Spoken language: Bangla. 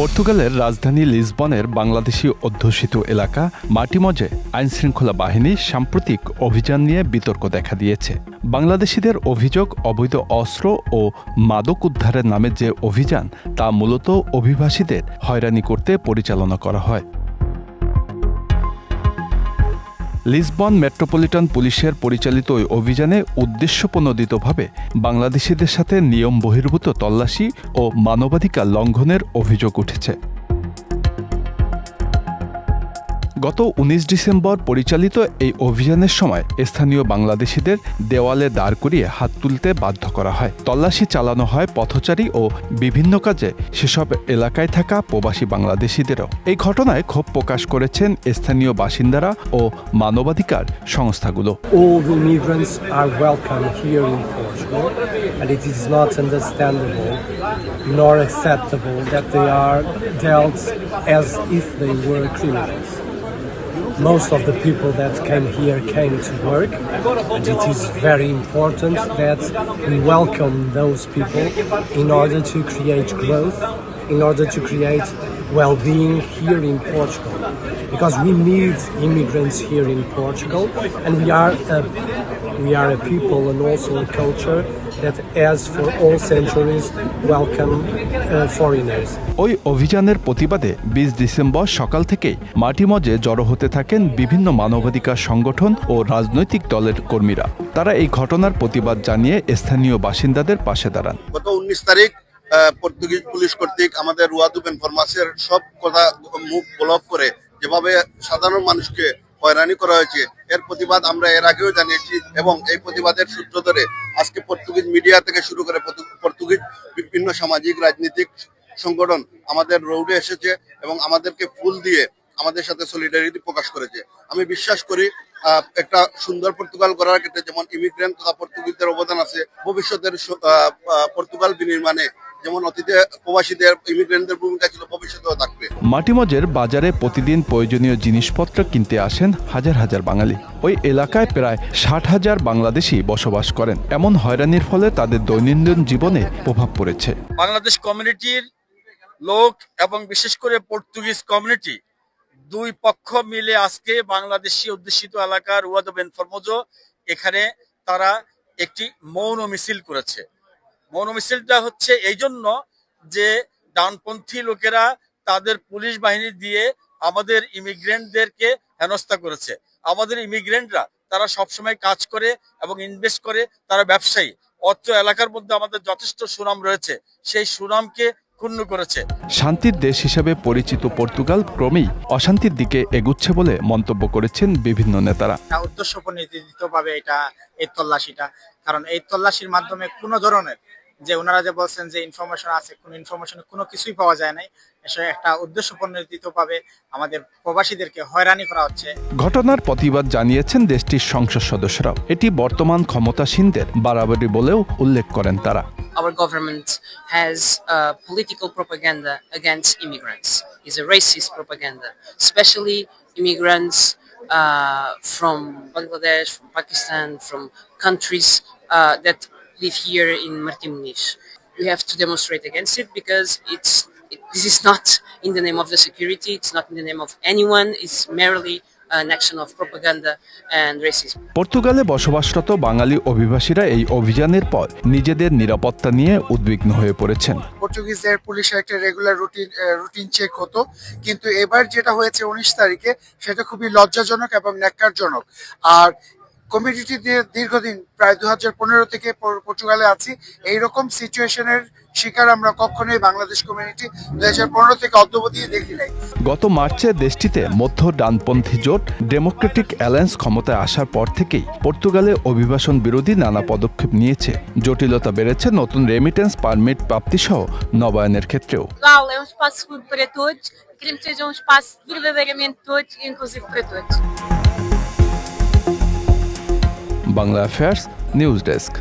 পর্তুগালের রাজধানী লিসবনের বাংলাদেশি অধ্যুষিত এলাকা মাটিমজে আইনশৃঙ্খলা বাহিনী সাম্প্রতিক অভিযান নিয়ে বিতর্ক দেখা দিয়েছে। বাংলাদেশিদের অভিযোগ, অবৈধ অস্ত্র ও মাদক উদ্ধারের নামে যে অভিযান তা মূলত অভিবাসীদের হয়রানি করতে পরিচালনা করা হয়। লিসবন মেট্রোপলিটন পুলিশের পরিচালিত ওই অভিযানে উদ্দেশ্যপ্রণোদিতভাবে বাংলাদেশিদের সাথে নিয়ম বহির্ভূত তল্লাশি ও মানবাধিকার লঙ্ঘনের অভিযোগ উঠেছে। গত ১৯ ডিসেম্বর পরিচালিত এই অভিযানের সময় স্থানীয় বাংলাদেশিদের দেওয়ালে দাঁড় করিয়ে হাত তুলতে বাধ্য করা হয়। তল্লাশি চালানো হয় পথচারী ও বিভিন্ন কাজে সেসব এলাকায় থাকা প্রবাসী বাংলাদেশিদেরও। এই ঘটনায় ক্ষোভ প্রকাশ করেছেন স্থানীয় বাসিন্দারা ও মানবাধিকার সংস্থাগুলো। All the immigrants are welcome here in Portugal, and it is not understandable nor acceptable that they are dealt as if they were criminals. Most of the people that came here came to work, and it is very important that we welcome those people in order to create growth, in order to create well-being here in Portugal. Because we need immigrants here in Portugal, and we are a people and also a culture that has for all centuries welcome foreigners. ওই অভিযানের প্রতিবাদে ২০ ডিসেম্বর সকাল থেকেই মাটিমজে জড়ো হতে থাকেন বিভিন্ন মানবাধিকার সংগঠন ও রাজনৈতিক দলের কর্মীরা। তারা এই ঘটনার প্রতিবাদ জানিয়ে স্থানীয় বাসিন্দাদের পাশে দাঁড়ান। গত ১৯ তারিখ পর্তুগিজ পুলিশ কর্তৃক আমাদের রুয়া দু বেনফরমাসের সব কথা মুখ ব্লক করে যেভাবে সাধারণ মানুষকে হয়রানি করা হয়েছে, এর প্রতিবাদ আমরা এর আগেও জানিয়েছি এবং এই প্রতিবাদের সূত্র ধরে আজকে পর্তুগিজ মিডিয়া থেকে শুরু করে পর্তুগিজ বিভিন্ন সামাজিক রাজনৈতিক সংগঠন আমাদের রোডে এসেছে এবং আমাদেরকে ফুল দিয়ে আমাদের সাথে সলিডারিটি প্রকাশ করেছে। আমি বিশ্বাস করি একটা সুন্দর পর্তুগাল গড়ার ক্ষেত্রে যেমন ইমিগ্রেন্ট তথা পর্তুগিজদের অবদান আছে, ভবিষ্যতের পর্তুগাল বিনির্মাণে যেমন অতীতে প্রবাসীদের ইমিগ্রেন্টদের ভূমিকা ছিল, ভবিষ্যতেও থাকবে। মাটিমজের বাজারে প্রতিদিন প্রয়োজনীয় জিনিসপত্র কিনতে আসেন হাজার হাজার বাঙালি। ওই এলাকায় প্রায় ৬০,০০০ বাংলাদেশি বসবাস করেন। এমন হয়রানির ফলে তাদের দৈনন্দিন জীবনে প্রভাব পড়েছে। বাংলাদেশ কমিউনিটির লোক এবং বিশেষ করে পর্তুগিজ কমিউনিটি দুই পক্ষ মিলে আজকে বাংলাদেশি অধ্যুষিত এলাকার রুয়া দু বেনফরমোজো এখানে তারা একটি মৌন মিছিল করেছে। মৌন মিছিলটা হচ্ছে এই জন্য যে ডানপন্থী লোকেরা তাদের পুলিশ বাহিনী দিয়ে আমাদের ইমিগ্রেন্টদেরকে হেনস্থা করেছে। আমাদের ইমিগ্রেন্টরা তারা সবসময় কাজ করে এবং ইনভেস্ট করে, তারা ব্যবসায়ী। অত্র এলাকার মধ্যে আমাদের যথেষ্ট সুনাম রয়েছে, সেই সুনামকে ক্ষুণ্ণ করেছে। শান্তির দেশ হিসেবে পরিচিত পর্তুগাল ক্রমেই অশান্তির দিকে এগুচ্ছে বলে মন্তব্য করেছেন বিভিন্ন নেতারা। উদ্দেশ্যপ্রণোদিতভাবে এই তল্লাশিটা, কারণ এই তল্লাশির মাধ্যমে কোনো ধরনের যে ওনারা যে বলছেন যে ইনফরমেশন আছে, কোনো ইনফরমেশন কোনো কিছুই পাওয়া যায় নাই। এসব একটা উদ্দেশ্যপ্রণোদিতভাবে আমাদের প্রবাসীদেরকে হয়রানি করা হচ্ছে। ঘটনার প্রতিবাদ জানিয়েছেন দেশটির সংসদ সদস্যরাও। এটি বর্তমান ক্ষমতাসীনদের বাড়াবাড়ি বলেও উল্লেখ করেন তারা। Our government has political propaganda against immigrants. It's a racist propaganda, especially immigrants from Bangladesh, from Pakistan, from countries that live here in Martimonish. We have to demonstrate against it because this is not in the name of the security, it's not in the name of anyone, it's merely an action of propaganda and racism. পর্তুগালে বসবাসরত বাঙালি অভিবাসীরা এই অভিযানের পর নিজেদের নিরাপত্তা নিয়ে উদ্বিগ্ন হয়ে পড়েছেন। পর্তুগিজদের পুলিশের একটা রেগুলার রুটিন চেক হতো, কিন্তু এবার যেটা হয়েছে ১৯ তারিখে সেটা খুবই লজ্জাজনক এবং ন্যাক্কারজনক। আর কমিউনিটি দীর্ঘদিন প্রায় ২০১৫ থেকে পর্তুগালে আছি, এইরকম সিচুয়েশনের শিকার আমরা কখনোই বাংলাদেশ কমিউনিটি ২০১৫ থেকে অদ্যাবধি দেখি নাই। গত মার্চে দেশটিতে মধ্য ডানপন্থী জোট ডেমোক্রেটিক অ্যালায়েন্স ক্ষমতায় আসার পর থেকেই পর্তুগালে অভিবাসন বিরোধী নানা পদক্ষেপ নিয়েছে। জটিলতা বেড়েছে নতুন রেমিটেন্স পারমিট প্রাপ্তিসহ নবায়নের ক্ষেত্রেও। Bangla affairs news desk.